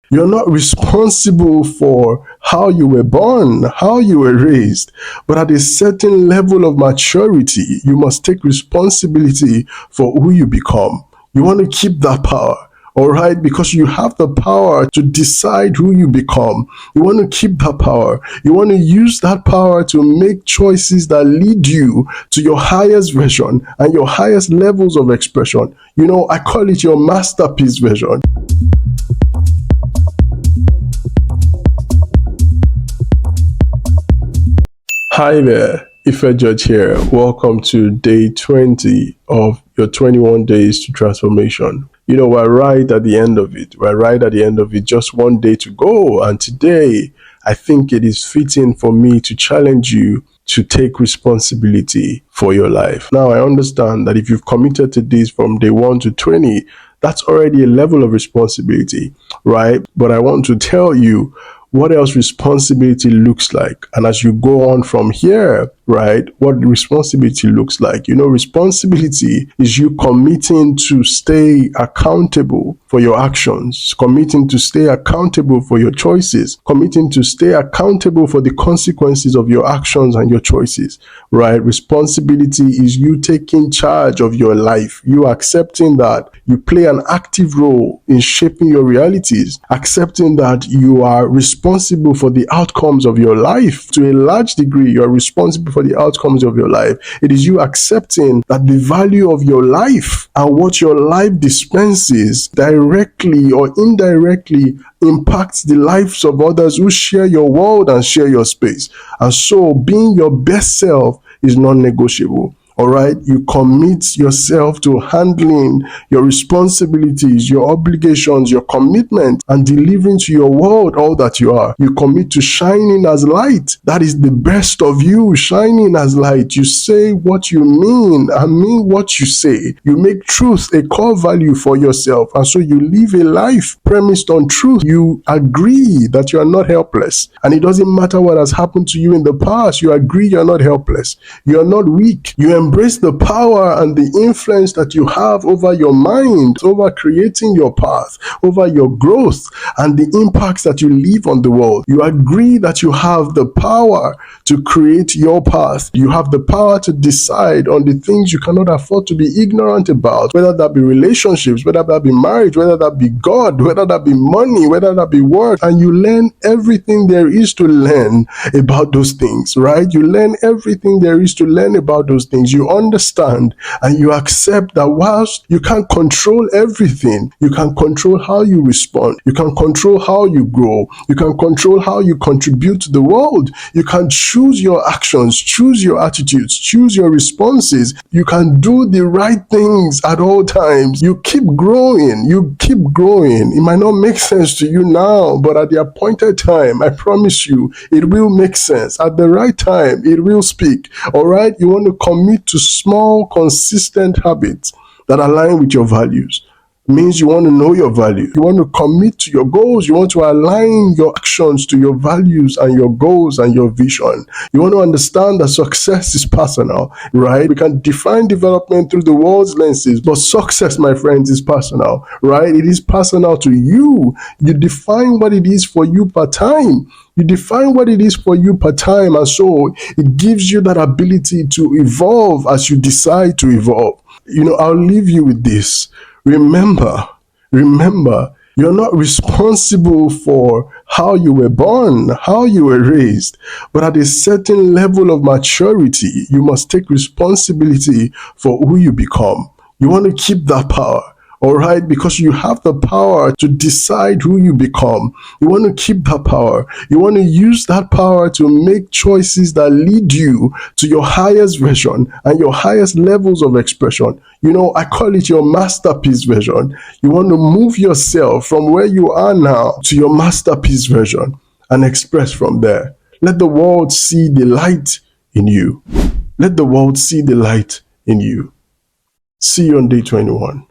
You're not responsible for how you were born, how you were raised, but at a certain level of maturity, you must take responsibility for who you become. You want to keep that power. All right, because you have the power to decide who you become. You want to keep that power. You want to use that power to make choices that lead you to your highest version and your highest levels of expression. I call it your masterpiece version. Hi there, Ife Judge here. Welcome to day 20 of your 21 days to transformation. We're right at the end of it. We're right at the end of it. Just one day to go. And today, I think it is fitting for me to challenge you to take responsibility for your life. Now, I understand that if you've committed to this from day 1 to 20, that's already a level of responsibility, right? But I want to tell you what else responsibility looks like. And as you go on from here, right, what responsibility looks like. Responsibility is you committing to stay accountable for your actions, committing to stay accountable for your choices, committing to stay accountable for the consequences of your actions and your choices, right? Responsibility is you taking charge of your life, you accepting that you play an active role in shaping your realities, accepting that you are responsible for the outcomes of your life. To a large degree, you are responsible for the outcomes of your life. It is you accepting that the value of your life and what your life dispenses directly or indirectly impacts the lives of others who share your world and share your space. And so being your best self is non-negotiable. All right, you commit yourself to handling your responsibilities, your obligations, your commitment, and delivering to your world all that you are. You commit to shining as light. That is the best of you, shining as light. You say what you mean and mean what you say. You make truth a core value for yourself, and so you live a life premised on truth. You agree that you are not helpless, and it doesn't matter what has happened to you in the past. You agree you are not helpless. You are not weak. You embrace the power and the influence that you have over your mind, over creating your path, over your growth, and the impacts that you leave on the world. You agree that you have the power to create your path. You have the power to decide on the things you cannot afford to be ignorant about, whether that be relationships, whether that be marriage, whether that be God, whether that be money, whether that be work. And you learn everything there is to learn about those things, right? You learn everything there is to learn about those things. You understand and you accept that whilst you can't control everything, you can control how you respond. You can control how you grow. You can control how you contribute to the world. You can choose your actions, choose your attitudes, choose your responses. You can do the right things at all times. You keep growing. You keep growing. It might not make sense to you now, but at the appointed time, I promise you, it will make sense. At the right time, it will speak. All right? You want to commit to small, consistent habits that align with your values. It means you want to know your value. You want to commit to your goals. You want to align your actions to your values and your goals and your vision. You want to understand that success is personal, right? We can define development through the world's lenses, but success, my friends, is personal, right? It is personal to you. You define what it is for you per time. You define what it is for you per time, and so it gives you that ability to evolve as you decide to evolve. I'll leave you with this. Remember, you're not responsible for how you were born, how you were raised, but at a certain level of maturity, you must take responsibility for who you become. You want to keep that power. All right, because you have the power to decide who you become. You want to keep that power. You want to use that power to make choices that lead you to your highest version and your highest levels of expression. I call it your masterpiece version. You want to move yourself from where you are now to your masterpiece version and express from there. Let the world see the light in you. Let the world see the light in you. See you on day 21.